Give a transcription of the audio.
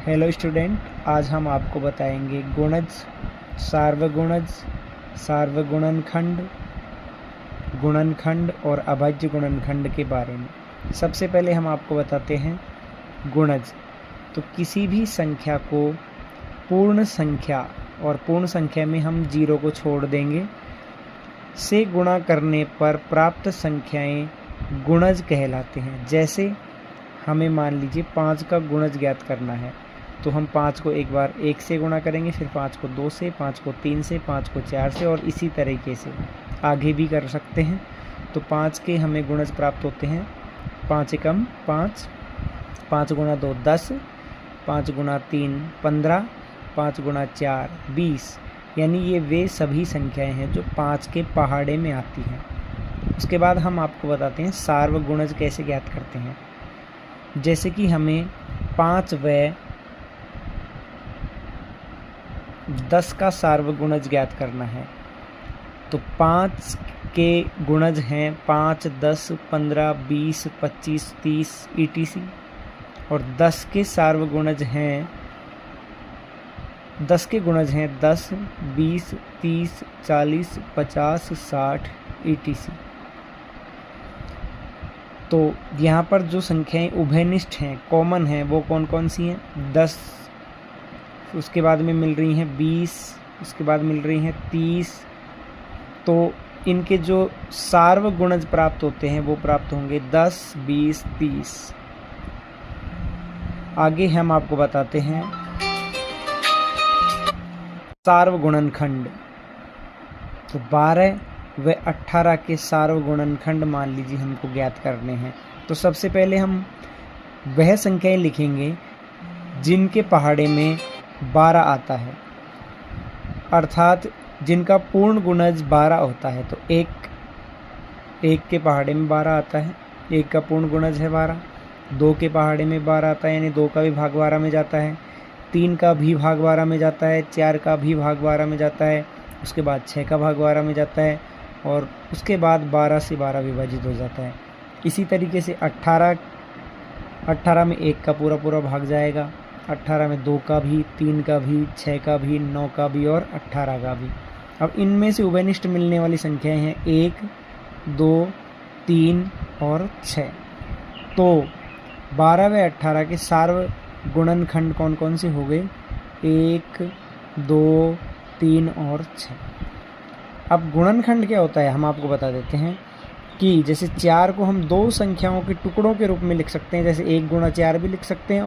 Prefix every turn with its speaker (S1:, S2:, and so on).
S1: Hello student, आज हम आपको बताएंगे गुणज, सार्वगुणज, सार्वगुणनखंड, गुणनखंड और अभाज्य गुणनखंड के बारे में। सबसे पहले हम आपको बताते हैं गुणज। तो किसी भी संख्या को पूर्ण संख्या, और पूर्ण संख्या में हम 0 को छोड़ देंगे, से गुणा करने पर प्राप्त संख्याएं गुणज कहलाते हैं। जैसे हमें मान लीजिए 5 का गुणज ज्ञात करना है, तो हम 5 को एक बार 1 से गुणा करेंगे, फिर 5 को 2 से, 5 को 3 से, 5 को 4 से, और इसी तरीके से आगे भी कर सकते हैं। तो 5 के हमें गुणज प्राप्त होते हैं 5 एकम 5, 5 गुणा 2 10, 5 गुणा 3 15, 5 गुणा 4 20। यानी ये वे सभी संख्याएं हैं जो 5 के पहाड़े में आती हैं। उसके बाद हम आपको बताते हैं सार्वगुणज कैसे ज्ञात करते हैं। जैसे कि हमें 5 व 10 का सार्वगुणज ज्ञात करना है, तो 5 के गुणज हैं 5, 10, 15, 20, 25, 30 etc। और 10 के सार्वगुणज हैं 10 के गुणज हैं 10, 20, 30, 40, 50, 60 etc। तो यहाँ पर जो संख्याएं उभयनिष्ठ हैं, कॉमन हैं, वो कौन कौन सी हैं? 10, उसके बाद में मिल रही हैं 20, उसके बाद मिल रही हैं 30। तो इनके जो सार्वगुणज प्राप्त होते हैं वो प्राप्त होंगे 10, 20, 30। आगे हम आपको बताते हैं सार्वगुणनखंड। तो 12 व 18 के सार्वगुणनखंड मान लीजिए हमको ज्ञात करने हैं। तो सबसे पहले हम वह संख्याएं लिखेंगे जिनके पहाड़े में 12 आता है, अर्थात जिनका पूर्ण गुणज 12 होता है। तो एक के पहाड़े में 12 आता है, 1 का पूर्ण गुणज है 12। 2 के पहाड़े में 12 आता है, यानी 2 का भी भाग 12 में जाता है। 3 का भी भाग 12 में जाता है। 4 का भी भाग 12 में जाता है। उसके बाद 6 का भाग 12 में जाता है, और उसके बाद 12 से 12 विभाजित हो जाता है। इसी तरीके से 18 में 1 का पूरा भाग जाएगा, 18 में 2 का भी, 3 का भी, 6 का भी, 9 का भी और 18 का भी। अब इनमें से उभयनिष्ठ मिलने वाली संख्याएं हैं 1, 2, 3 और 6। तो 12 व 18 के सार्वगुणनखंड कौन कौन से हो गए? 1, 2, 3 और 6। अब गुणनखंड क्या होता है हम आपको बता देते हैं कि जैसे 4 को हम 2 संख्याओं के टुकड़ों के रूप में लिख सकते हैं, जैसे 1 गुणा 4 भी लिख सकते हैं